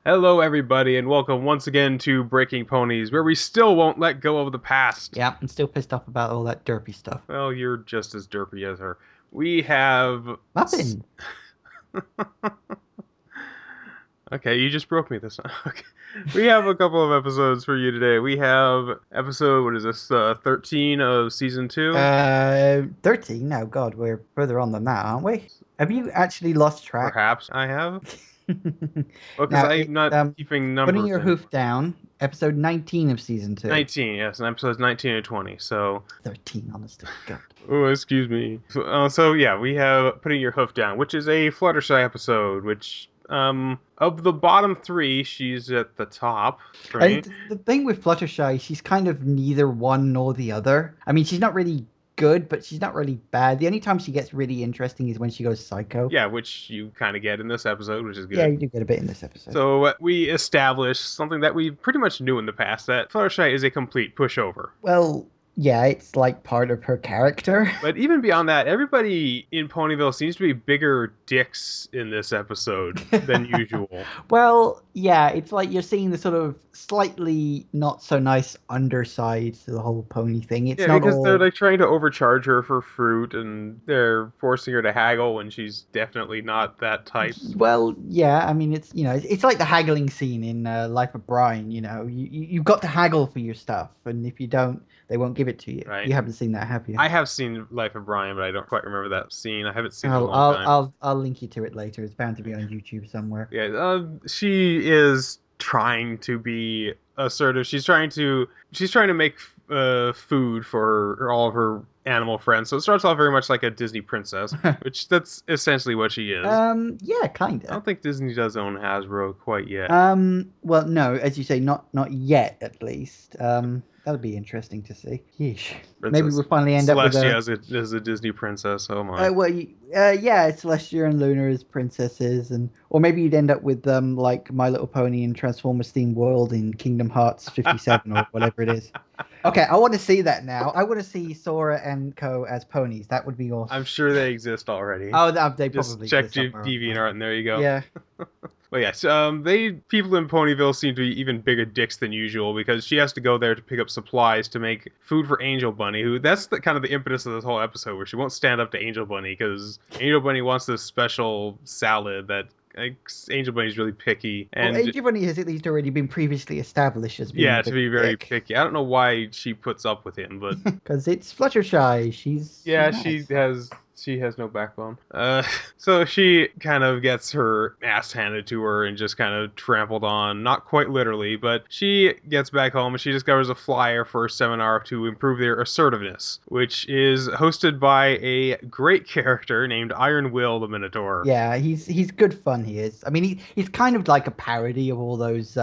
Hello, everybody, and welcome once again to Breaking Ponies, where we still won't let go of the past. Yeah, I'm still pissed off about all that derpy stuff. Well, you're just as derpy as her. We have. Muffin. Okay, you just broke me this time. Okay. We have a couple of episodes for you today. We have episode, what is this, 13 of season 2? 13? No, God, we're further on than that, aren't we? Have you actually lost track? Perhaps I have. Well, because Now, I'm it's not keeping Putting numbers Your anymore. Hoof Down, episode 19 of season 2. 19, yes, and episodes 19 and 20, so. 13, honest to God. Oh, excuse me. So yeah, we have Putting Your Hoof Down, which is a Fluttershy episode, which, of the bottom three, she's at the top for me. And the thing with Fluttershy, she's kind of neither one nor the other. I mean, she's not really good, but she's not really bad. The only time she gets really interesting is when she goes psycho. Yeah, which you kind of get in this episode, which is Yeah, good. you do get a bit in this episode. So we established something that we pretty much knew in the past, that Fluttershy is a complete pushover. Well, yeah, it's like part of her character. But even beyond that, everybody in Ponyville seems to be bigger dicks in this episode than usual. Well, yeah, it's like you're seeing the sort of slightly not so nice underside to the whole pony thing. It's Yeah, not because they're all. like trying to overcharge her for fruit, and they're forcing her to haggle when she's definitely not that type. Well, yeah, I mean, it's like the haggling scene in Life of Brian. You've got to haggle for your stuff, and if you don't, they won't give it to you. Right? You haven't seen that, have you? I have seen Life of Brian, but I don't quite remember that scene. I haven't seen it in a I'll long I'll time. I'll I'll link you to it later. It's bound to be on YouTube somewhere. Yeah, she is trying to be assertive. She's trying to make food for all of her animal friends. So it starts off very much like a Disney princess, which that's essentially what she is. Yeah, I don't kinda. think Disney does own Hasbro quite yet. Well, no, as you say, not yet, at least. That'll be interesting to see. Yeesh. Maybe Princess we'll finally end up with Celestia a. as a Disney princess. Oh my. Yeah, it's Celestia and Luna as princesses, and or maybe you'd end up with like My Little Pony and Transformers themed world in Kingdom Hearts 57 or whatever it is. Okay, I want to see that now. I want to see Sora and Co as ponies. That would be awesome. I'm sure they exist already. Oh, they Just probably check exist somewhere online. DeviantArt and there you go. Yeah. But yes, people in Ponyville seem to be even bigger dicks than usual because she has to go there to pick up supplies to make food for Angel Bunny. Who that's the kind of the impetus of this whole episode, where she won't stand up to Angel Bunny because Angel Bunny wants this special salad that Angel Bunny's really picky, Well, and Giovanni has at least already been previously established as being yeah, a to bit be very dick. picky. I don't know why she puts up with him, but Because it's Fluttershy. She's yeah, she nice. has she has no backbone. So she kind of gets her ass handed to her and just kind of trampled on, not quite literally, but she gets back home and she discovers a flyer for a seminar to improve their assertiveness, which is hosted by a great character named Iron Will the Minotaur. Yeah, he's good fun. He is. I mean, he's kind of like a parody of all those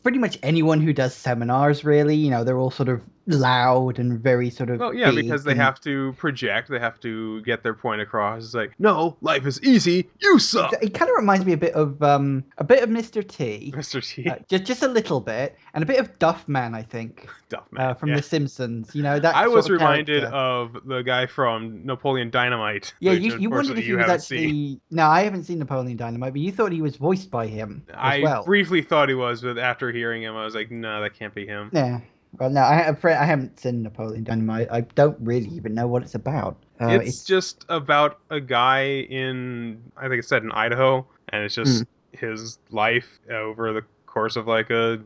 pretty much anyone who does seminars. Really, they're all sort of loud and very sort of Well, yeah, big because they and have to project, they have to get their point across. It's like, no, life is easy, you suck, it kind of reminds me a bit of Mr. T, Mr. T. just a little bit, and a bit of Duffman, I think, Duff man, from yeah. The Simpsons. That I sort was of reminded character. of the guy from Napoleon Dynamite, Yeah, which you wondered unfortunately if he you was haven't seen. actually. No, I haven't seen Napoleon Dynamite, but you thought he was voiced by him as I well. briefly thought he was, but after hearing him, I was like, no, that can't be him. Yeah. Well, no, I haven't seen Napoleon Dynamite. I don't really even know what it's about. It's It's. just about a guy in, I think it said in Idaho, and it's Hmm, just his life over the course of like a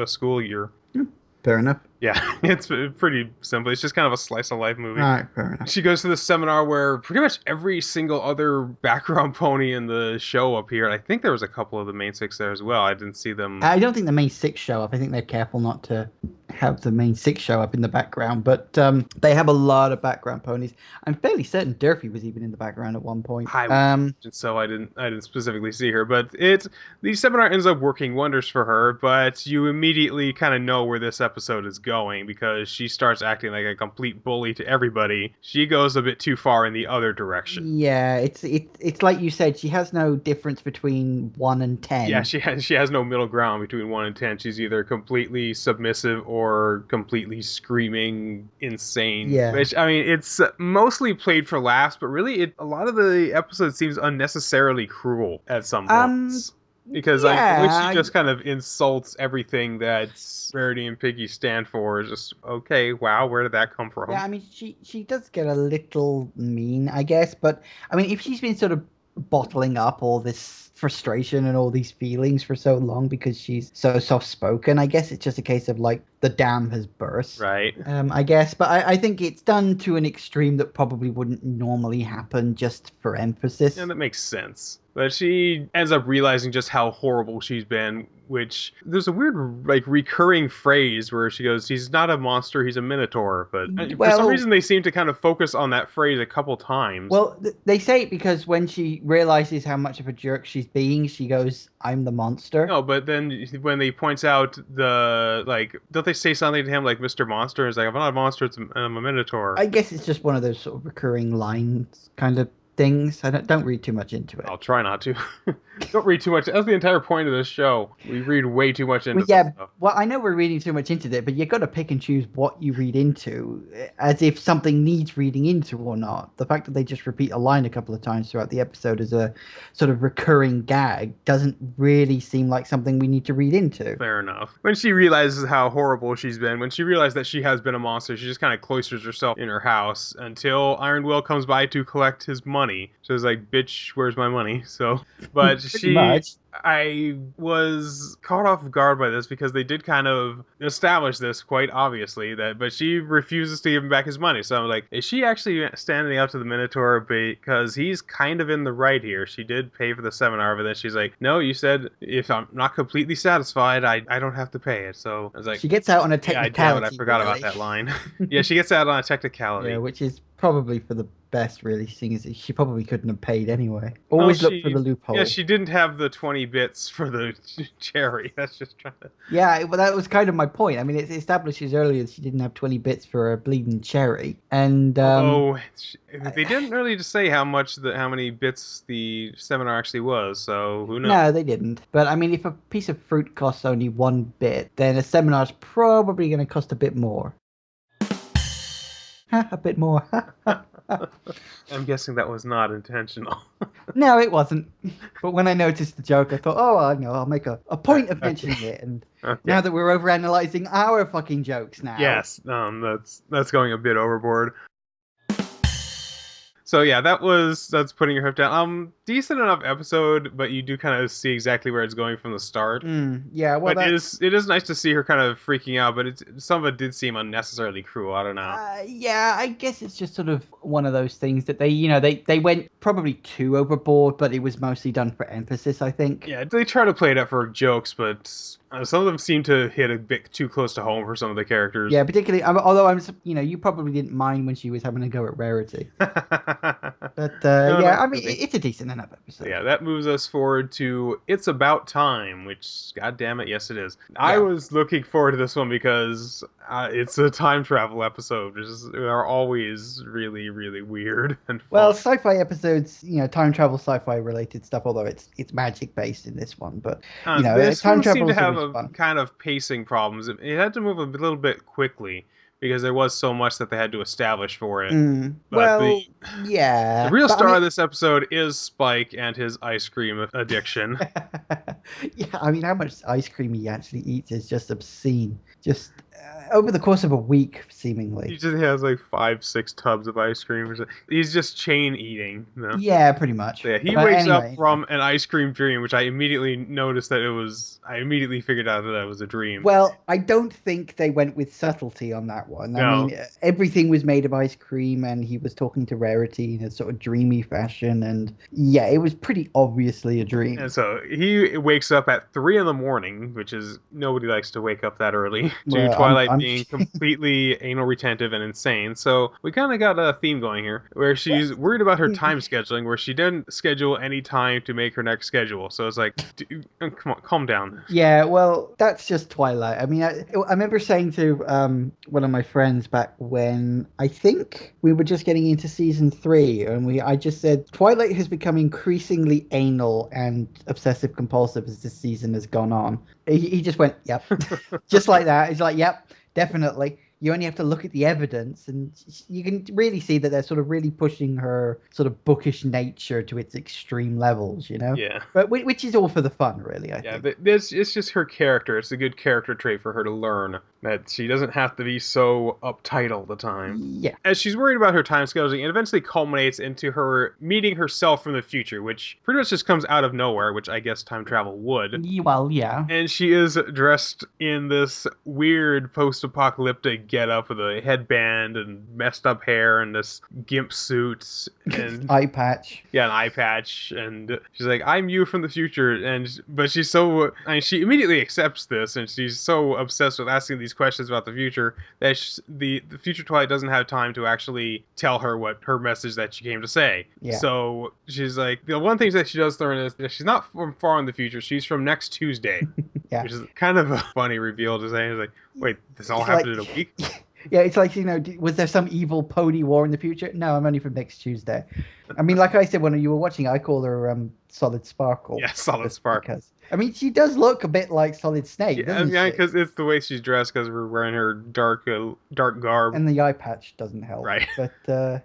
school year. hmm, fair enough. Yeah, it's pretty simple. It's just kind of a slice of life All movie. right, fair enough. She goes to this seminar where pretty much every single other background pony in the show appeared. I think there was a couple of the main six there as well. I didn't see them. I don't think the main six show up. I think they're careful not to have the main six show up in the background, but they have a lot of background ponies. I'm fairly certain Durfee was even in the background at one point. I would imagine so. I didn't specifically see her, but the seminar ends up working wonders for her. But you immediately kind of know where this episode is going because she starts acting like a complete bully to everybody. She goes a bit too far in the other direction. Yeah, it's like you said. She has no difference between 1 and 10. Yeah, she has no middle ground between 1 and 10. She's either completely submissive or completely screaming insane. Yeah. Which I mean, it's mostly played for laughs, but really, a lot of the episode seems unnecessarily cruel at some Um, points. Because the way she Yeah, just kind of insults everything that Rarity and Piggy stand for is just okay. Wow, where did that come yeah, from? I mean, she does get a little mean, I guess, but I mean, if she's been sort of bottling up all this frustration and all these feelings for so long because she's so soft-spoken, I guess it's just a case of like the dam has burst. Right. I guess, but I think it's done to an extreme that probably wouldn't normally happen just for Yeah, emphasis. that makes sense. But she ends up realizing just how horrible she's been, which there's a weird, like, recurring phrase where she goes, he's not a monster, he's a minotaur. But for some Well, reason, they seem to kind of focus on that phrase a couple times. they say it because when she realizes how much of a jerk she's being, she goes, "I'm the monster." No, but then when they points out like, don't they say something to him like Mr. Monster? It's like, I'm not a monster, I'm a minotaur. I guess it's just one of those sort of recurring lines kind of things. I don't read too much into it. I'll try not to. Don't read too much. That's the entire point of this show. We read way too much Well, into this yeah. stuff. Well, I know we're reading too much into it, but you got to pick and choose what you read into, as if something needs reading into or not. The fact that they just repeat a line a couple of times throughout the episode as a sort of recurring gag doesn't really seem like something we need to read into. Fair enough. When she realizes how horrible she's been, when she realized that she has been a monster, she just kind of cloisters herself in her house until Iron Will comes by to collect his money. So it's like, bitch, where's my money? So, but Pretty much. I was caught off guard by this because they did kind of establish this quite obviously but she refuses to give him back his money. So I'm like, is she actually standing up to the Minotaur because he's kind of in the right here? She did pay for the seminar, but then she's like, no, you said if I'm not completely satisfied, I don't have to pay it. So I was like, She gets out on a yeah, damn it, I technicality, forgot about really. that line. Yeah, she gets out on a Yeah, technicality. which is probably for the best, really, seeing as she probably couldn't have paid anyway. Well, Always look for the yeah, loophole. she didn't have the 20 bits for the cherry. That's just trying to. Yeah, well, that was kind of my point. I mean, it establishes earlier that she didn't have 20 bits for a bleeding cherry. And, Although they didn't really just say how many bits the seminar actually was, so who knows? no, they didn't. But I mean, if a piece of fruit costs only 1 bit, then a seminar's probably going to cost a bit more. A bit more. I'm guessing that was not intentional. No, it wasn't. But when I noticed the joke, I thought, oh, I know, I'll make a point of Okay. mentioning it. And Okay. now that we're overanalyzing our fucking jokes now. Yes, that's going a bit overboard. So yeah, that's putting your hoof down. Decent enough episode, but you do kind of see exactly where it's going from the start. Yeah, well, But that's it is nice to see her kind of freaking out, but some of it did seem unnecessarily cruel. I don't know. yeah, I guess it's just sort of one of those things that they went probably too overboard, but it was mostly done for emphasis, I think. Yeah, they try to play it up for jokes, but some of them seem to hit a bit too close to home for some of the characters. Yeah, particularly although you probably didn't mind when she was having a go at Rarity. But No, yeah, not I mean, really. it's a decent enough So episode. yeah, that moves us forward to It's About Time, which, god damn it, yes it is. I Yeah. was looking forward to this one because it's a time travel episode, which are always really, really weird and Well, fun. sci-fi episodes, time travel, sci-fi related stuff. Although it's magic based in this one, but This time one seemed travel to is have always a fun. kind of pacing problems. It had to move a little bit quickly because there was so much that they had to establish for it. But Well, the yeah, real but I star mean, of this episode is Spike and his ice cream addiction. yeah, I mean, how much ice cream he actually eats is just obscene. Just over the course of a week, He seemingly. just has like 5, 6 tubs of ice cream. He's just chain eating. No. Yeah, pretty much. So yeah, he But wakes up anyway. from an ice cream dream, which I immediately noticed that it was. I immediately figured out that that was a dream. Well, I don't think they went with subtlety on that one. I No, mean, everything was made of ice cream, and he was talking to Rarity in a sort of dreamy fashion. And yeah, it was pretty obviously a and dream. so he wakes up at 3 in the morning, which is nobody likes to wake up that early to Well, Twilight I'm being completely anal retentive and insane. So we kind of got a theme going here, where she's worried about her time scheduling, where she didn't schedule any time to make her next schedule. So it's like, come on, calm down. Yeah, well, that's just Twilight. I mean, I remember saying to one of my friends back when I think we were just getting into season 3, and I just said Twilight has become increasingly anal and obsessive compulsive as this season has gone on. He just went, "Yep," just like that. He's like, "Yep, definitely." you only have to look at the evidence, and you can really see that they're sort of really pushing her sort of bookish nature to its extreme levels, you know. Yeah. But which is all for the fun, really. I Yeah, think. this it's just her character. It's a good character trait for her to learn that she doesn't have to be so uptight all the time. Yeah. As she's worried about her time scheduling, it eventually culminates into her meeting herself from the future, which pretty much just comes out of nowhere, which I guess time travel would. Well, yeah. And she is dressed in this weird post-apocalyptic getup with a headband and messed up hair and this gimp suit and Eye patch. yeah, an eye patch, and she's like, "I'm you from the future," and but she's so, I mean, she immediately accepts this, and she's so obsessed with asking these questions about the future that the future Twilight doesn't have time to actually tell her what her message that she came to say. Yeah. So she's like, the one thing that she does learn is that she's not from far in the future; she's from next Tuesday, Yeah. which is kind of a funny reveal to say. It's like, wait, this all It's happened like- in a week. Yeah, it's like, was there some evil pony war in the future? No, I'm only from next Tuesday. I mean, like I said when you were watching, I call her Solid Sparkle. Yeah, Solid just Sparkle. Because, I mean, she does look a bit like Solid Snake, Yeah, doesn't yeah, she? because it's the way she's dressed. Because we're wearing her dark garb. And the eye patch doesn't help. Right. But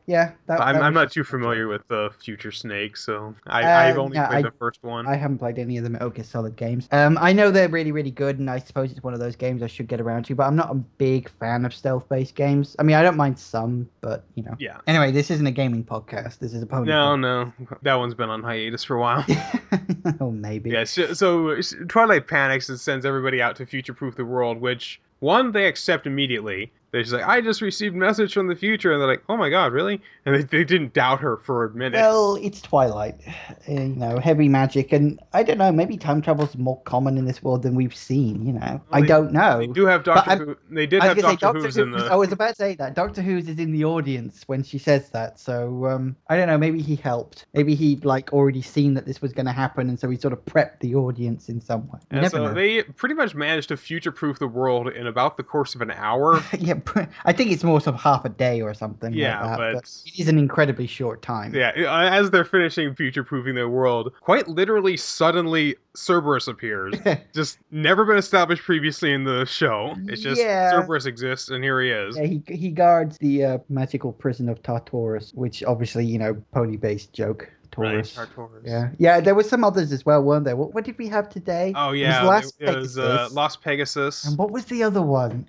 yeah, I'm that was not just too my familiar choice. with the Future Snake, so I've only Yeah, played the first one. I haven't played any of the Metal Gear Solid games. I know they're really, really good, and I suppose it's one of those games I should get around to, but I'm not a big fan of stealth-based games. I mean, I don't mind some, but, you know. Yeah. Anyway, this isn't a gaming podcast. This is a pony No, no, that one's been on hiatus for a while. podcast. Oh, maybe. Yeah, so Twilight panics and sends everybody out to future-proof the world, which, one, they accept immediately. They're just like, I just received a message from the future, and they're like, oh my god, really? And they didn't doubt her for a minute. Well, it's Twilight, heavy magic, and I don't know. Maybe time travel's more common in this world than we've seen. Well, I don't know. They do have But Doctor I'm- Who. They did I have was gonna say Doctor Who's in Who's. the. I was about to say that Doctor Who's is in the audience when she says that. So I don't know. Maybe he helped. Maybe he'd already seen that this was going to happen, and so he sort of prepped the audience in some way. You And never so know. they pretty much managed to future-proof the world in about the course of an hour. Yeah, I think it's more sort of half a day or something. Yeah, like that, but it is an incredibly short time. yeah, as they're finishing future-proofing their world, quite literally, suddenly Cerberus appears. Just never been established previously in the show. It's just Yeah. Cerberus exists, and here he is. Yeah, he guards the magical prison of Tartarus, which obviously, pony-based joke. Taurus. Right, Taurus. Yeah. There were some others as well, weren't there? What did we have today? Oh It yeah, was it was Las Pegasus. And what was the other one?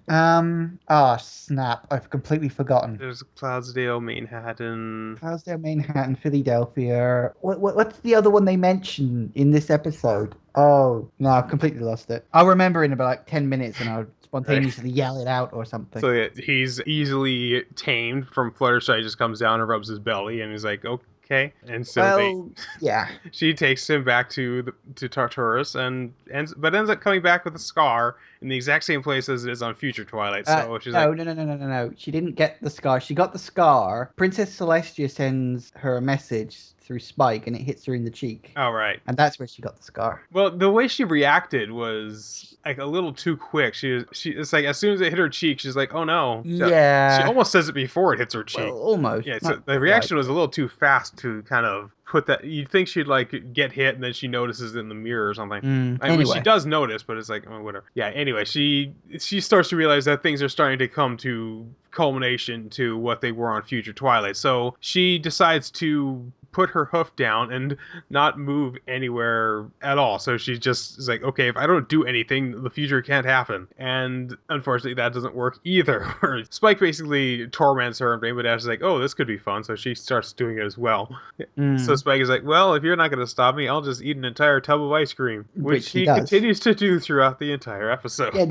Snap! I've completely forgotten. There's Cloudsdale, Manhattan. Cloudsdale, Manhattan, Philadelphia. What's the other one they mentioned in this episode? Oh no, I've completely lost it. I'll remember in about 10 minutes, and I'll spontaneously yell it out or something. So yeah, he's easily tamed from Fluttershy. Just comes down and rubs his belly, and he's like, okay. And so yeah. she takes him back to Tartarus, but ends up coming back with a scar in the exact same place as it is on Future Twilight. So she's No. She didn't get the scar. She got the scar. Princess Celestia sends her a message through Spike, and it hits her in the cheek. Oh, right. And that's where she got the scar. Well, the way she reacted was like a little too quick. It's like as soon as it hit her cheek, she's like, "Oh no!" Yeah. She almost says it before it hits her cheek. Well, almost. Yeah. So the reaction was a little too fast to kind of put that. You'd think she'd get hit, and then she notices it in the mirror or something. Anyway. She does notice, but it's like, oh, whatever. Yeah. Anyway, she starts to realize that things are starting to come to culmination to what they were on Future Twilight. So she decides to put her hoof down and not move anywhere at all. So she just is like, okay, if I don't do anything, the future can't happen. And unfortunately, that doesn't work either. Spike basically torments her, and Rainbow Dash is like, oh, this could be fun. So she starts doing it as well. So Spike is like, well, if you're not going to stop me, I'll just eat an entire tub of ice cream, which he continues to do throughout the entire episode. Yeah,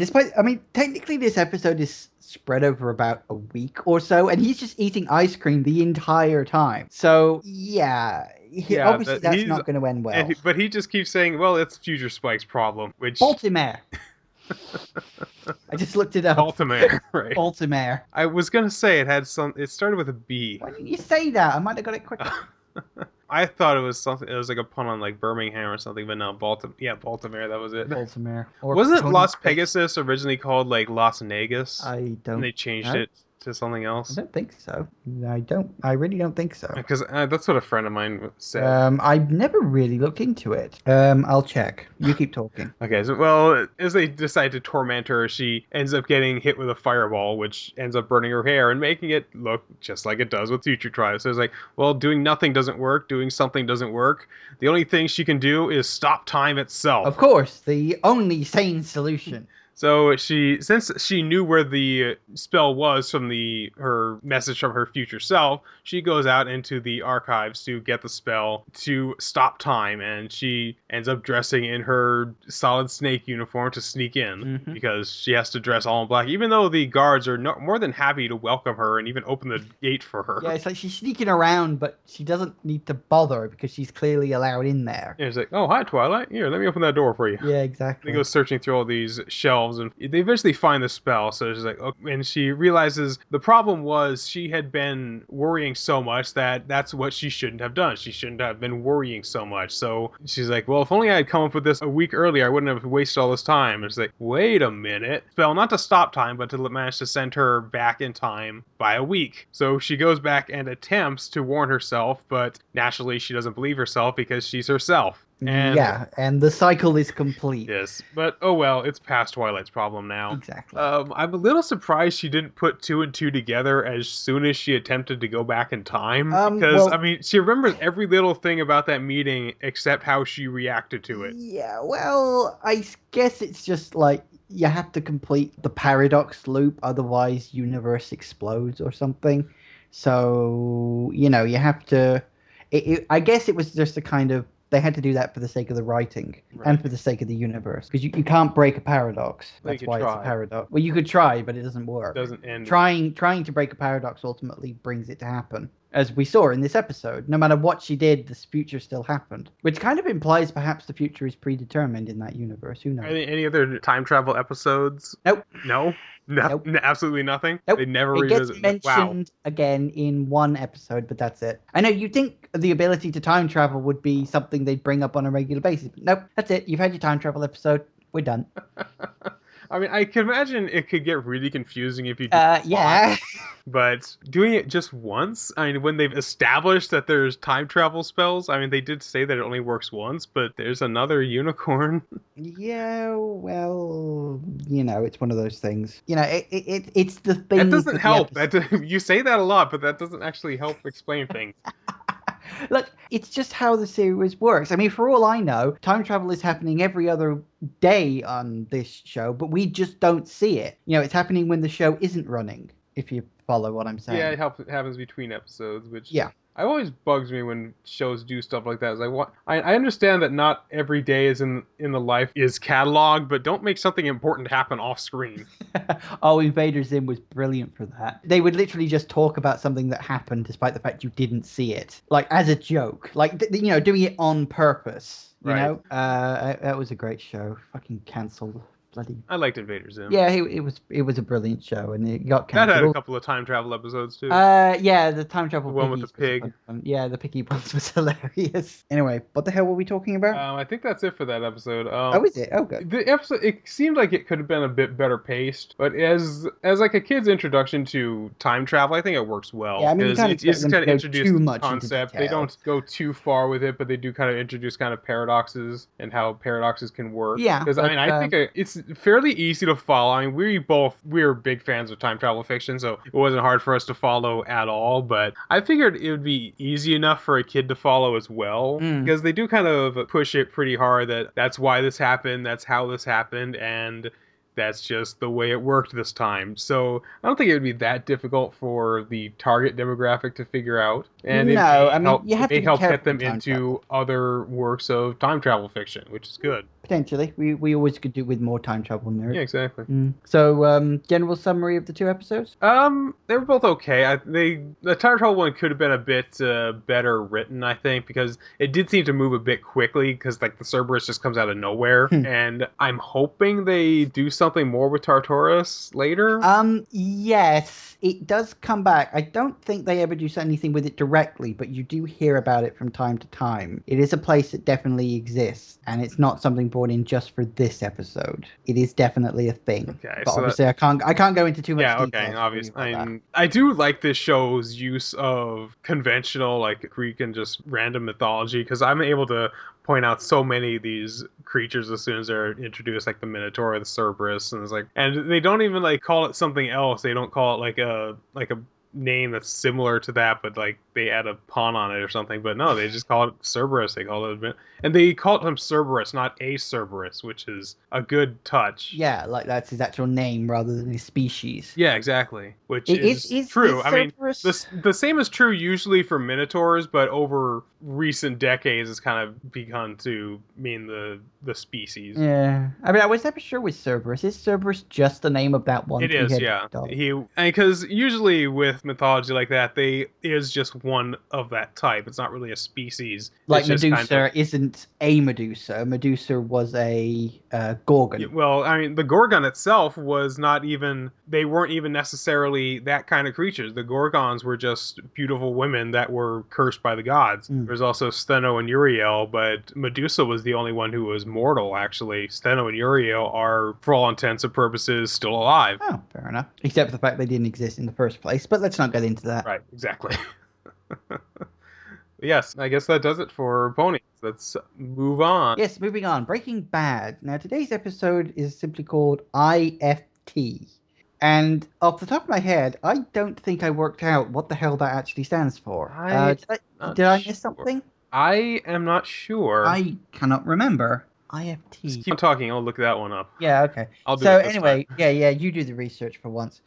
technically this episode is spread over about a week or so, and he's just eating ice cream the entire time. So obviously that's not going to end well. But he just keeps saying, well, it's Future Spike's problem, which Baltimore. I just looked it up. Baltimore, right? Baltimore. I was gonna say it started with a B. Why didn't you say that? I might have got it quicker. I thought it was something. It was like a pun on like Birmingham or something, but no, Baltimore. Yeah, Baltimore. That was it. Baltimore. Wasn't Las Pegasus originally called like Las Negas? I don't. And they changed it. to something I else? don't think so. I really don't think so. Because that's what a friend of mine said. I've never really looked into it. I'll check. You keep talking. Okay, so well, as they decide to torment her, she ends up getting hit with a fireball, which ends up burning her hair and making it look just like it does with future tries. So it's like, well, doing nothing doesn't work, doing something doesn't work. The only thing she can do is stop time Of itself. course, the only sane solution. So since she knew where the spell was from her message from her future self, she goes out into the archives to get the spell to stop time, and she ends up dressing in her Solid Snake uniform to sneak in Hmm. because she has to dress all in black, even though the guards are more than happy to welcome her and even open the gate for Yeah, her. it's like she's sneaking around, but she doesn't need to bother because she's clearly allowed in there. And it's like, oh, hi, Twilight. Here, let me open that door for you. Yeah, They go exactly. searching through all these shelves and they eventually find the spell. So she's like, oh, and she realizes the problem was she had been worrying so much that that's what she shouldn't have done. She shouldn't have been worrying so much. So she's like, well, if only I had come up with this a week earlier, I wouldn't have wasted all this time. And it's like, wait a minute. Spell not to stop time, but to manage to send her back in time by a week. So she goes back and attempts to warn herself, but naturally she doesn't believe herself because she's herself. And Yeah, and the cycle is complete. yes, but oh well, it's past Twilight's problem now. Exactly. I'm a little surprised she didn't put two and two together as soon as she attempted to go back in time, because I Well, mean, she remembers every little thing about that meeting except how she reacted to it. yeah, well, guess it's just like you have to complete the paradox loop, otherwise universe explodes or something. So, you have to. I guess it was just a kind of they had to do that for the sake of the writing and Right. for the sake of the universe because you can't break a paradox. Well, you That's could why it's a try. paradox. Well, you could try, but it doesn't It work. doesn't end well. Trying to break a paradox ultimately brings it to happen. As we saw in this episode, no matter what she did, the future still happened, which kind of implies perhaps the future is predetermined in that universe. Who knows? Any other time travel episodes? Nope, No, no, nope, absolutely nothing. They nope. never It gets revisit. Wow. mentioned again in one episode, but that's it. I know you think the ability to time travel would be something they'd bring up on a regular basis, but nope, that's it. You've had your time travel episode. We're done. I mean, I can imagine it could get really confusing if you do it a lot. Yeah. But doing it just once, I mean, when they've established that there's time travel spells, I mean, they did say that it only works once, but there's another unicorn. Yeah, well, it's one of those things. It's the That thing doesn't for the help. episode. That you say that a lot, but that doesn't actually help explain things. Look, it's just how the series works. I mean, for all I know, time travel is happening every other day on this show, but we just don't see it. It's happening when the show isn't running, if you follow what I'm Yeah, saying. it happens between episodes, which Yeah. I always bugs me when shows do stuff like that. It's like, what? I understand that not every day is in the life is cataloged, but don't make something important happen off screen. Oh, Invader Zim was brilliant for that. They would literally just talk about something that happened despite the fact you didn't see it. Like, as a joke. Like, doing it on purpose, Right. That was a great show. Fucking cancelled. Bloody I liked Invader Zim. yeah, it was a brilliant show, and it got That had a cancelled. couple of time travel episodes too. Yeah, the time The travel one with the piggies was a pig. fun one. Yeah, the piggy ones was hilarious. Anyway, what the hell were we talking about? I think that's it for that episode. Oh, is it? Oh, good. The episode it seemed like it could have been a bit better paced, but as like a kid's introduction to time travel, I think it works Yeah, well I mean, you because can't expect it's them to kind of go introduced too the much into concept. They detail. don't go too far with it, but they do kind of introduce kind of paradoxes and how paradoxes can work. Yeah, Because I but mean, I think it's fairly easy to follow. I mean, we're big fans of time travel fiction, so it wasn't hard for us to follow at all. But I figured it would be easy enough for a kid to follow as well mm, because they do kind of push it pretty hard that that's why this happened, that's how this happened, and that's just the way it worked this time. So I don't think it would be that difficult for the target demographic to figure out, and no, I mean, you it have may to be help get careful them with time into travel. other works of time travel fiction, which is good. Potentially, we always could do with more time travel Yeah, nerds. exactly. So, general summary of the two episodes. They were both okay. The Time Travel one could have been a bit better written, I think, because it did seem to move a bit quickly. Because like the Cerberus just comes out of nowhere, and I'm hoping they do something something more with Tartarus later. Yes, it does come back. I don't think they ever do anything with it directly, but you do hear about it from time to time. It is a place that definitely exists, and it's not something brought in just for this episode. It is definitely a thing. Okay, But so that obviously I can't go into too much yeah, okay, details for you obvious. about that. I do like this show's use of conventional, like Greek and just random mythology, because I'm able to point out so many of these creatures as soon as they're introduced, like the Minotaur, the Cerberus, and it's like, and they don't even like call it something else. They don't call it like a name that's similar to that, but like they add a pun on it or something. But no, they just call it Cerberus. They call it, and they call him Cerberus, not a Cerberus, which is a good touch. Yeah, like that's his actual name rather than his species. Yeah, exactly. Which It is true. is I mean, Cerberus. the same is true usually for minotaurs, but over recent decades, it's kind of begun to mean the species. Yeah, I mean, I was never sure with Cerberus. Is Cerberus just the name of that one It is, three-headed yeah. dog? He because usually with mythology like that, they is just one of that type. It's not really a species. Like It's just kind of Medusa isn't a Medusa. Medusa was a yeah, Gorgon. well, I mean, the Gorgon itself was not even, they weren't even necessarily that kind of creatures. The Gorgons were just beautiful women that were cursed by the gods. Mm. There's also Steno and Uriel, but Medusa was the only one who was mortal, actually. Steno and Uriel are, for all intents and purposes, still alive. Oh, fair enough. Except for the fact they didn't exist in the first place. But let's not get into that. Right, exactly. Yes, I guess that does it for ponies. Let's move on. Yes, moving on. Breaking Bad. Now, today's episode is simply called IFT. And off the top of my head, I don't think I worked out what the hell that actually stands for. I not Did I miss sure. something? I am not sure. I cannot remember. Just IFT. keep talking. I'll look that one up. Yeah, okay. I'll do So it this time. anyway, yeah, you do the research for once.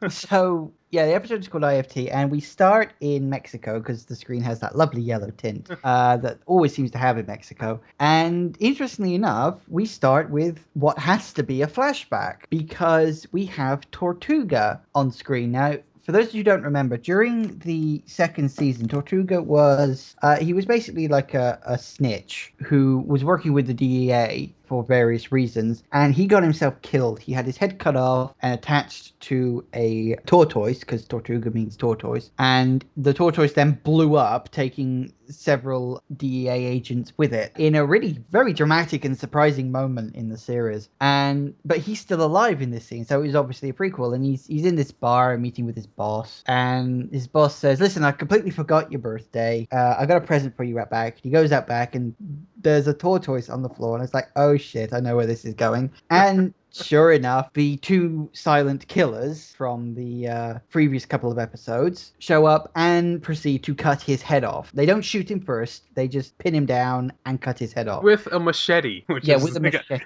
So yeah, the episode is called IFT, and we start in Mexico because the screen has that lovely yellow tint that always seems to have in Mexico. And interestingly enough, we start with what has to be a flashback because we have Tortuga on screen now. For those of you who don't remember, during the second season, Tortuga was he was basically like a snitch who was working with the DEA for various reasons, and he got himself killed. He had his head cut off and attached to a tortoise, because Tortuga means tortoise, and the tortoise then blew up, taking several DEA agents with it in a really very dramatic and surprising moment in the series. And but he's still alive in this scene, so it was obviously a prequel. And he's in this bar meeting with his boss, and his boss says, "Listen, I completely forgot your birthday. I got a present for you out back." He goes out back, and there's a tortoise on the floor, and it's like, oh shit, I know where this is going. And sure enough, the two silent killers from the previous couple of episodes show up and proceed to cut his head off. They don't shoot him first, they just pin him down and cut his head off. With a machete, which Yeah, with is a like a, machete.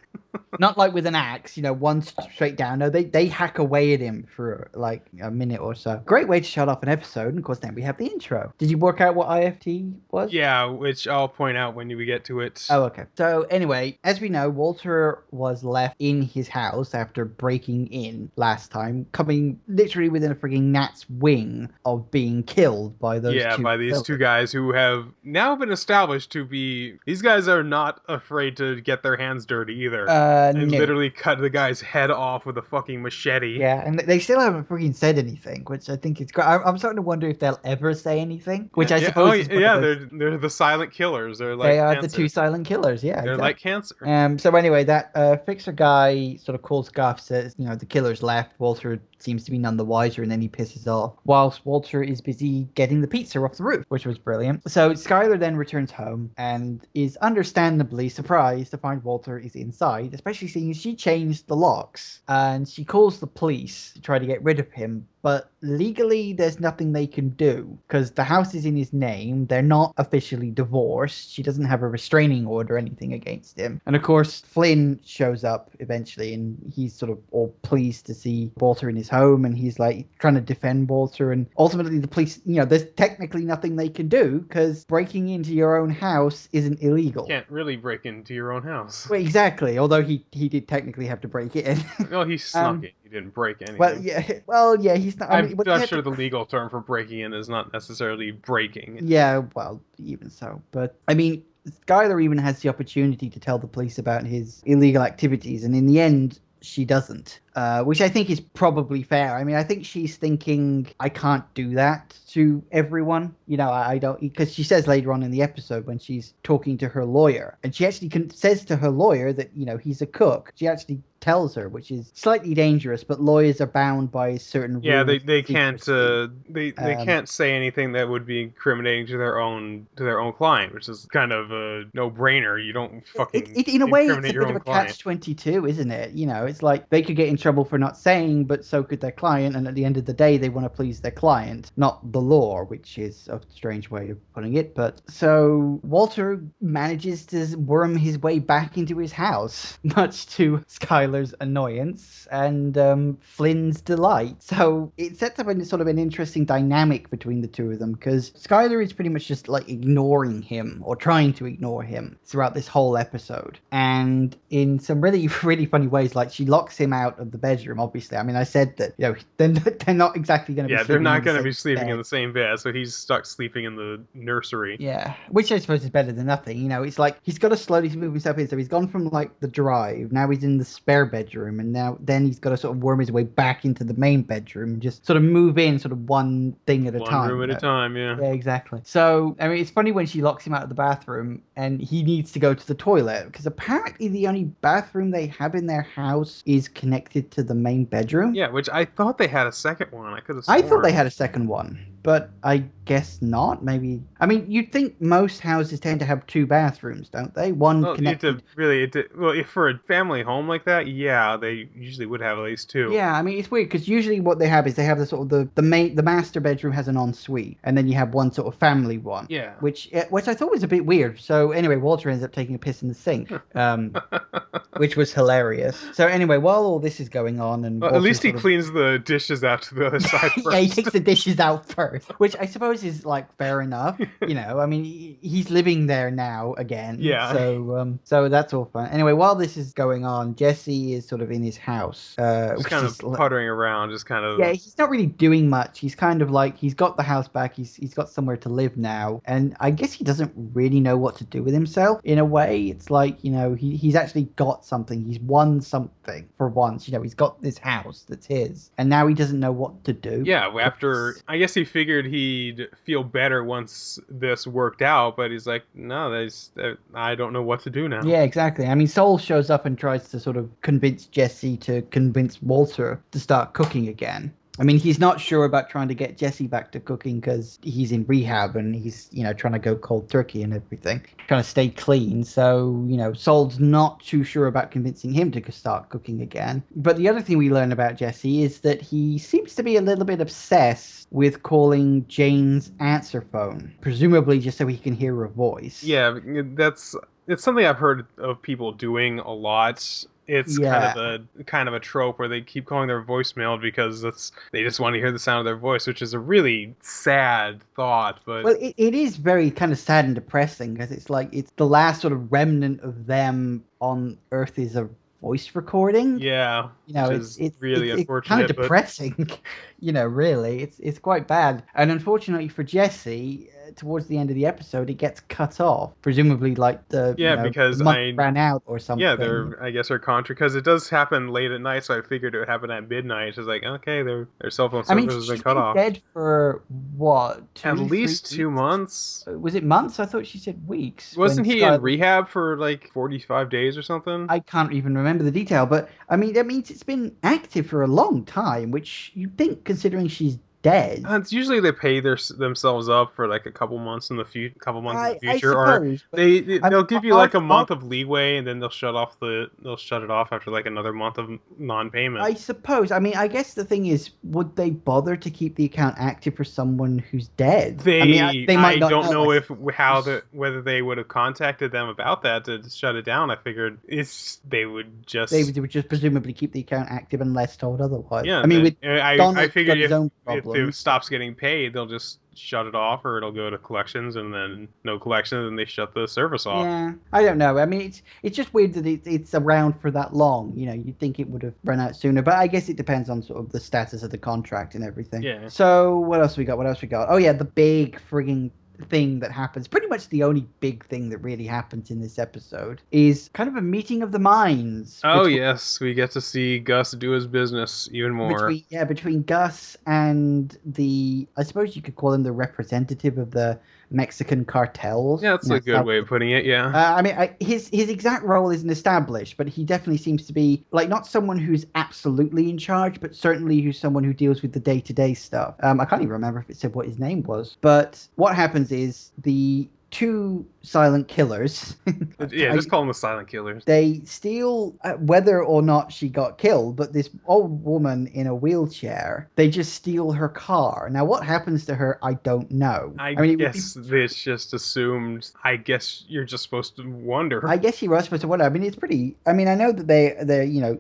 Not like with an axe, one straight down. No, they hack away at him for like a minute or so. Great way to shut off an episode. And of course, then we have the intro. Did you work out what IFT was? yeah, which I'll point out when we get to it. Oh, okay. So anyway, as we know, Walter was left in his house after breaking in last time, coming literally within a frigging gnat's wing of being killed by those Yeah, two by these two killers. guys who have now been established to be. These guys are not afraid to get their hands dirty either. And No. literally cut the guy's head off with a fucking machete. Yeah, and they still haven't freaking said anything, which I think is great. I'm starting to wonder if they'll ever say anything, which I Yeah. Oh, suppose is one of yeah. those. They're the silent killers. They're They like are the two cancer. silent killers. Yeah, They're like exactly. cancer. So anyway, that fixer guy sort of calls Guff, says, the killer's left. Walter seems to be none the wiser, and then he pisses off. Whilst Walter is busy getting the pizza off the roof, which was brilliant. So Skylar then returns home and is understandably surprised to find Walter is inside, especially seeing she changed the locks. And she calls the police to try to get rid of him. But legally, there's nothing they can do because the house is in his name. They're not officially divorced. She doesn't have a restraining order or anything against him. And of course, Flynn shows up eventually, and he's sort of all pleased to see Walter in his home, and he's like trying to defend Walter. And ultimately, the police, there's technically nothing they can do because breaking into your own house isn't illegal. Can't really break into your own house. Well, exactly. Although he did technically have to break it in. Well, he snuck it. He didn't break Well, anything. yeah. Well, yeah. He's not. I I'm mean, what he not had sure to. the legal term for breaking in is not necessarily breaking. Yeah. Well, even so. But I mean, Skylar even has the opportunity to tell the police about his illegal activities, and in the end, she doesn't, which I think is probably fair. I mean, I think she's thinking, I can't do that to everyone. I don't, because she says later on in the episode when she's talking to her lawyer, and she actually says to her lawyer that, he's a cook. She actually tells her, which is slightly dangerous, but lawyers are bound by certain Yeah, rules they of can't secrecy. they can't say anything that would be incriminating to their own client, which is kind of a no brainer. You don't fucking In a way, it's incriminate a your bit of own a client. catch-22, isn't it? It's like they could get in trouble for not saying, but so could their client, and at the end of the day, they want to please their client, not the law, which is a strange way of putting it. But so Walter manages to worm his way back into his house, much to Skylar's annoyance and Flynn's delight. So it sets up a sort of an interesting dynamic between the two of them, because Skylar is pretty much just like ignoring him or trying to ignore him throughout this whole episode, and in some really really funny ways. Like, she locks him out of the bedroom, obviously. I mean, I said that they're not exactly going to be Yeah, they're sleeping in not the going to be same sleeping in bed. the same bed, so he's stuck sleeping in the nursery. Yeah, which I suppose is better than nothing. It's like he's got to slowly move himself in. So he's gone from like the drive, now he's in the spare bedroom, and then he's got to sort of worm his way back into the main bedroom, and just sort of move in sort of one thing at a One time. room at a time, yeah. Yeah, exactly. So, I mean, it's funny when she locks him out of the bathroom and he needs to go to the toilet, because apparently the only bathroom they have in their house is connected to the main bedroom. Yeah, which I thought they had a second one. I could have I thought they sworn. had a second one, but I guess not. Maybe. I mean, you'd think most houses tend to have two bathrooms, don't they? One Well, connected. well, if for a family home like that, yeah, they usually would have at least two. Yeah, I mean, it's weird because usually what they have is they have the sort of the master bedroom has an ensuite, and then you have one sort of family one, Yeah. which I thought was a bit weird. So anyway, Walter ends up taking a piss in the sink, which was hilarious. So anyway, while all this is going on, and Well, at Walter's least he sort of cleans the dishes out to the other side yeah, he first. takes the dishes out first, which I suppose is like fair enough. I mean, he's living there now again, Yeah, so that's all fun. Anyway, while this is going on, Jesse is sort of in his house, just which kind of is puttering around, just kind yeah, of. he's not really doing much. He's kind of like he's got the house back. He's got somewhere to live now, and I guess he doesn't really know what to do with himself. In a way, it's like he's actually got something. He's won something for once. He's got this house that's his, and now he doesn't know what to do. Yeah, after 'Cause- I guess he figured he'd feel better once this worked out, but he's like, no, I don't know what to do now. Yeah, exactly. I mean, Soul shows up and tries to sort of convince Jesse to convince Walter to start cooking again. I mean, he's not sure about trying to get Jesse back to cooking because he's in rehab and he's, trying to go cold turkey and everything, trying to stay clean. So, Soul's not too sure about convincing him to start cooking again. But the other thing we learn about Jesse is that he seems to be a little bit obsessed with calling Jane's answer phone, presumably just so he can hear her voice. Yeah, it's something I've heard of people doing a lot. It's Yeah. kind of a trope where they keep calling their voicemail because they just want to hear the sound of their voice, which is a really sad thought. But Well, it is very kind of sad and depressing because it's like it's the last sort of remnant of them on Earth is a voice recording. yeah, which It's is really it's kind of unfortunate. But depressing. Really, it's quite bad. And unfortunately for Jesse, towards the end of the episode, it gets cut off. Presumably, like yeah, the because month ran out or yeah, something. they're I guess their contract because it does happen late at night, so I figured it would happen at midnight. It's like okay, their cell phone I mean, service has been she's cut been off. dead for what, At 3 least two weeks? months. Was it months? I thought she said weeks when Wasn't he in Skylar. rehab for like 45 days or something? I can't even remember the detail, but I mean, that means it's been active for a long time, which you'd think, considering she's dead. It's usually they pay themselves up for like a couple months in the I future, or suppose, but I mean, they'll give you like a month of leeway, and then they'll shut it off after like another month of non-payment. I suppose. I mean, I guess the thing is, would they bother to keep the account active for someone who's dead? I mean, they might I not don't know. know if whether they would have contacted them about that to shut it down. I figured they would They just would just presumably keep the account active unless told otherwise. yeah. I mean, with I Donald's got figured his own if it problems. stops getting paid, they'll just shut it off, or it'll go to collections, and then no collections, and they shut the service off. Yeah, I don't know. I mean, it's just weird that it's around for that long. You'd think it would have run out sooner, but I guess it depends on sort of the status of the contract and everything. Yeah. So what else we got? What else we got? Oh yeah, the big frigging thing that happens, pretty much the only big thing that really happens in this episode, is kind of a meeting of the minds Oh yes, we get to see Gus do his business even more. between Gus and the, I suppose you could call him the representative of the Mexican cartels. Yeah, that's a good way of putting it. Yeah. His exact role isn't established, but he definitely seems to be like not someone who's absolutely in charge, but certainly who's someone who deals with the day to day stuff. I can't even remember if it said what his name was, but what happens is the two silent killers. Yeah, just call them the silent killers. They steal, whether or not she got killed, but this old woman in a wheelchair, they just steal her car. Now, what happens to her, I don't know. I I mean, it would be. guess this just assumed. I guess you're just supposed to wonder. I guess he was supposed to wonder. I mean, it's pretty. I mean, I know that they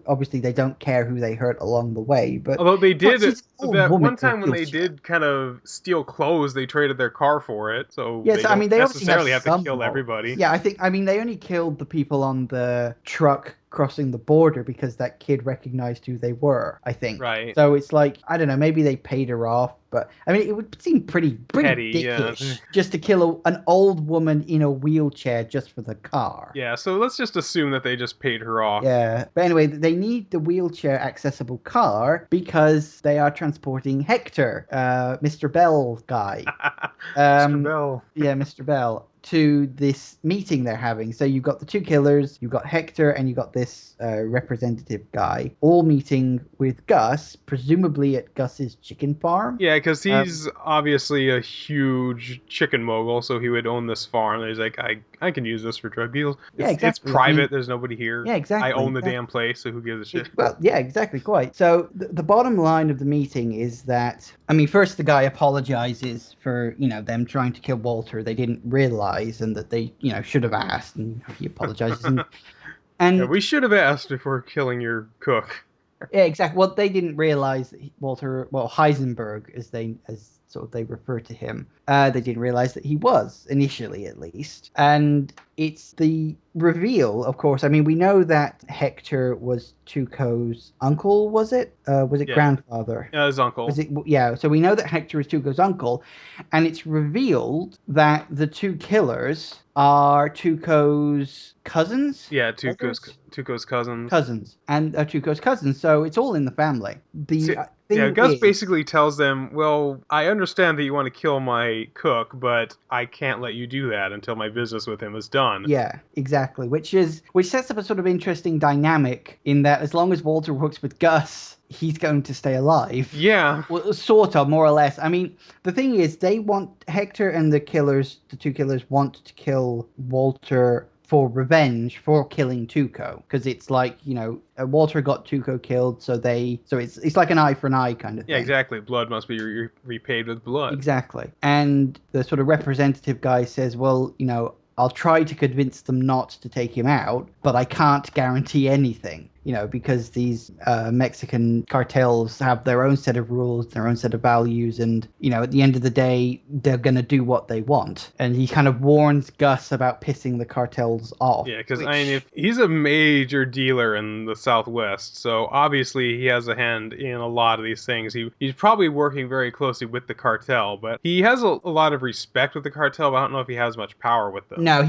obviously they don't care who they hurt along the way, but Although they plus, did she's an old that woman one in a time when they wheelchair. did kind of steal clothes, they traded their car for it, so Yes, they I mean don't they obviously have necessarily have to some kill motives. everybody. Yeah, I mean they only killed the people on the truck crossing the border because that kid recognized who they were, I think. Right. So it's like I don't know, maybe they paid her off, but I mean it would seem pretty Petty, yeah. dickish just to kill an old woman in a wheelchair just for the car. Yeah, so let's just assume that they just paid her off. Yeah, but anyway, they need the wheelchair accessible car because they are transporting Hector, Mr. Bell guy. Mr. Um, Bell. yeah, Mr. Bell, to this meeting they're having. So you've got the two killers, you've got Hector, and you've got this representative guy, all meeting with Gus, presumably at Gus's chicken farm. Yeah, because Um, he's obviously a huge chicken mogul, so he would own this farm. And he's like, I can use this for drug deals. yeah, It's exactly. I private. mean, There's nobody here. yeah, I exactly. own the damn place, so who gives a shit? Well, yeah, exactly, quite. So the bottom line of the meeting is that, I mean, first the guy apologizes for, them trying to kill Walter. They didn't realize and that they, should have asked, and he apologizes. And, Yeah, and we should have asked before killing your cook. yeah, exactly. Well, they didn't realize that Walter, well, Heisenberg, as sort of they refer to him, they didn't realize that he was initially, at least. And it's the reveal, of course. I mean, we know that Hector was Tuco's uncle. Was it? Was it Yeah. grandfather? His uncle. Was it? Yeah. So we know that Hector is Tuco's uncle, and it's revealed that the two killers are Tuco's cousins. Yeah, Brothers? Tuco's cousins. Cousins, and Tuco's cousins. So it's all in the family. The See, yeah, thing Gus is, basically tells them, "Well, I understand that you want to kill my cook, but I can't let you do that until my business with him is done." yeah, exactly. Which sets up a sort of interesting dynamic in that as long as Walter works with Gus, he's going to stay alive. Yeah. Well, sort of, more or less. I mean, the thing is, they want Hector and the two killers, want to kill Walter for revenge for killing Tuco, because it's like Walter got Tuco killed, so it's like an eye for an eye kind of thing. Yeah, exactly. Blood must be repaid with blood. Exactly. And the sort of representative guy says, well, I'll try to convince them not to take him out, but I can't guarantee anything, because these Mexican cartels have their own set of rules, their own set of values, and, at the end of the day, they're going to do what they want. And he kind of warns Gus about pissing the cartels off. Yeah, because I mean, if he's a major dealer in the Southwest, so obviously he has a hand in a lot of these things. He's probably working very closely with the cartel, but he has a lot of respect with the cartel, but I don't know if he has much power with them. No,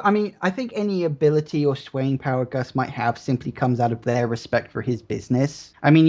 I mean, I think any ability or swaying power Gus might have simply comes out of their respect for his business. I mean,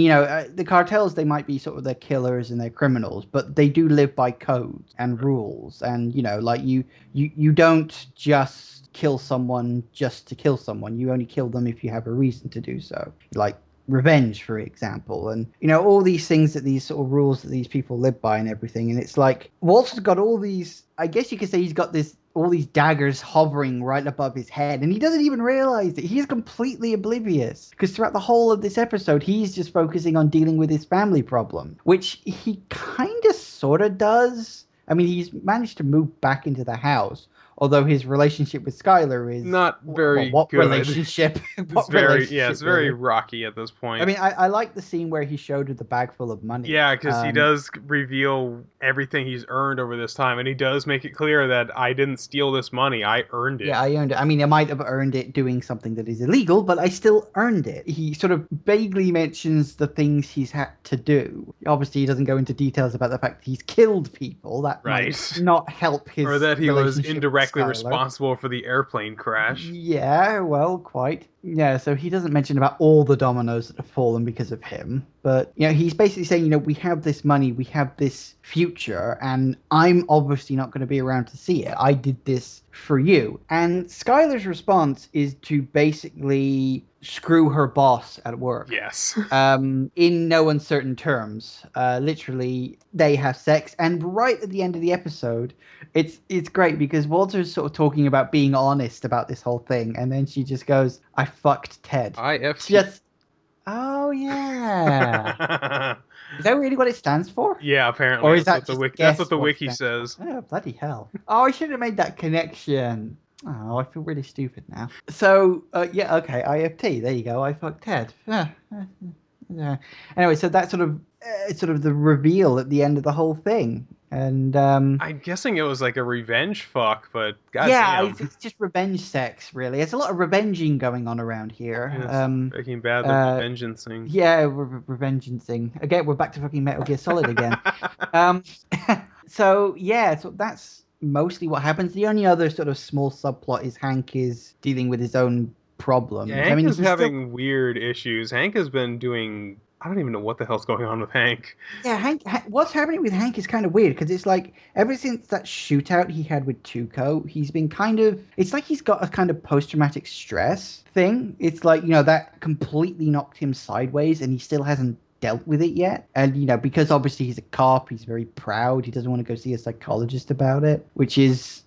the cartels, they might be sort of their killers and their criminals, but they do live by codes and rules. And, like you don't just kill someone just to kill someone. You only kill them if you have a reason to do so. Like revenge, for example, and all these things, that these sort of rules that these people live by and everything. And it's like Walter's got all these, I guess you could say he's got all these daggers hovering right above his head, and he doesn't even realize it. He's completely oblivious, because throughout the whole of this episode, he's just focusing on dealing with his family problem, which he kind of sort of does. I mean, he's managed to move back into the house, Although his relationship with Skylar is, Not well, very what good. relationship? It's What very, yeah, it's relationship, very really? rocky at this I point. mean, I like the scene where he showed her the bag full of money. Yeah, because he does reveal everything he's earned over this time, and he does make it clear that I didn't steal this money, I earned it. Yeah, I earned it. I mean, I might have earned it doing something that is illegal, but I still earned it. He sort of vaguely mentions the things he's had to do. Obviously, he doesn't go into details about the fact that he's killed people. That might Right. not help Or his that he was relationship with indirectly Skylar. responsible for the airplane crash. Yeah, well, quite. Yeah, so he doesn't mention about all the dominoes that have fallen because of him. But, he's basically saying, we have this money, we have this future, and I'm obviously not going to be around to see it. I did this for you. And Skylar's response is to basically screw her boss at work. Yes. In no uncertain terms. Literally, they have sex, and right at the end of the episode, it's great because Walter's sort of talking about being honest about this whole thing, and then she just goes, "I fucked Ted." IFT. Just, oh yeah, is that really what it stands for? Yeah, apparently Or is that just a that's what guess the what it wiki stands for? says. Oh, bloody hell. Oh, I should have made that connection. Oh, I feel really stupid now. So, yeah, okay, IFT. There you go. I fucked Ted. Yeah. Anyway, so that's sort of the reveal at the end of the whole thing. And I'm guessing it was like a revenge fuck, but yeah, goddamn. it's just revenge sex, really. There's a lot of revenging going on around here. Yes, Breaking Bad, the Uh, revengeancing. yeah, revengeancing. Again, we're back to fucking Metal Gear Solid again. Um, so yeah, so that's mostly what happens. The only other sort of small subplot is Hank is dealing with his own Yeah, problems. I Hank mean, is he's still, having weird issues. Hank has been doing. I don't even know what the hell's going on with Hank. yeah, what's happening with Hank is kind of weird because it's like ever since that shootout he had with Tuco, he's been it's like he's got a kind of post-traumatic stress thing. It's like, that completely knocked him sideways and he still hasn't dealt with it yet. And, because obviously he's a cop, he's very proud. He doesn't want to go see a psychologist about it, which is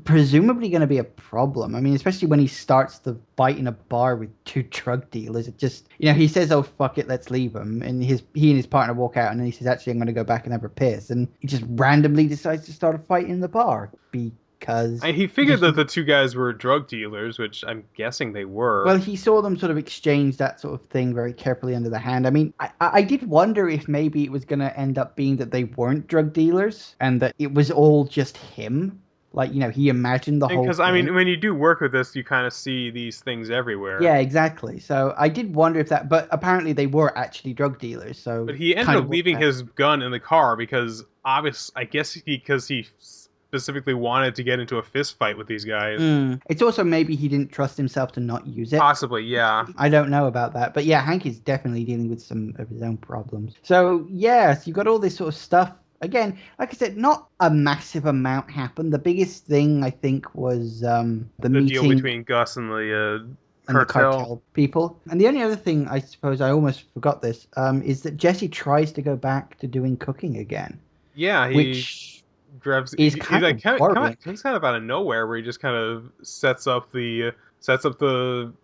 presumably going to be a problem. I mean, especially when he starts the fight in a bar with two drug dealers. It just, he says, "Oh fuck it, let's leave him," and he and his partner walk out, and then he says, "Actually, I'm going to go back and have a piss," and he just randomly decides to start a fight in the bar because He he figured just that the two guys were drug dealers, which I'm guessing they were. well, he saw them sort of exchange that sort of thing very carefully under the hand. I mean, I did wonder if maybe it was going to end up being that they weren't drug dealers and that it was all just him. Like, he imagined the And whole because I thing. mean, when you do work with this, you kind of see these things everywhere. Yeah, exactly. So I did wonder if that, but apparently they were actually drug dealers. So But he ended kind up of worked leaving out. his gun in the car because I guess because he specifically wanted to get into a fist fight with these guys. It's also maybe he didn't trust himself to not use it. Possibly, yeah. I don't know about that, but yeah, Hank is definitely dealing with some of his own problems. So yes, you've got all this sort of stuff. Again, like I said, not a massive amount happened. The biggest thing I think was the The deal meeting between Gus and the cartel. cartel people. And the only other thing I suppose I almost forgot this is that Jesse tries to go back to doing cooking again, Yeah, he which drives. is He's kind like of worrying. comes kind of out of nowhere, where he just kind of sets up the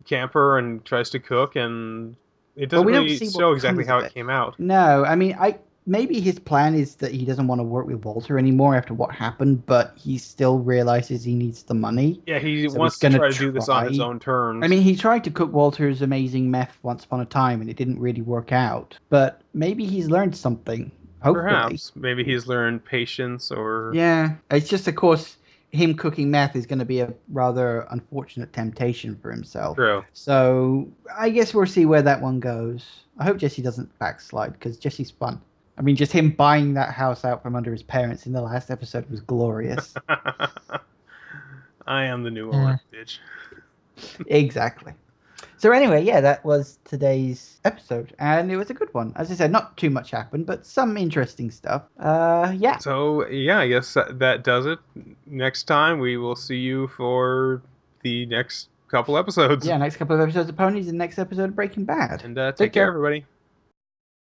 camper and tries to cook, and it But doesn't we don't really see what show exactly comes of how it it. came out. No, I mean, I maybe his plan is that he doesn't want to work with Walter anymore after what happened, but he still realizes he needs the money, Yeah, he so he's wants to gonna try to do this on his try. own I terms. mean, he tried to cook Walter's amazing meth once upon a time, and it didn't really work out. But maybe he's learned something. Hopefully. Perhaps maybe he's learned patience, or Yeah, it's just, of course, him cooking meth is going to be a rather unfortunate temptation for himself. true. So I guess we'll see where that one goes. I hope Jesse doesn't backslide because Jesse's fun. I mean, just him buying that house out from under his parents in the last episode was glorious. I am the new owner, Yeah. bitch. Exactly. So anyway, yeah, that was today's episode, and it was a good one. As I said, not too much happened, but some interesting stuff. Yeah, So yeah, I guess that does it. Next time we will see you for the next couple episodes, yeah. Next couple of episodes of Ponies, and next episode of Breaking Bad. and Take take care, care. everybody.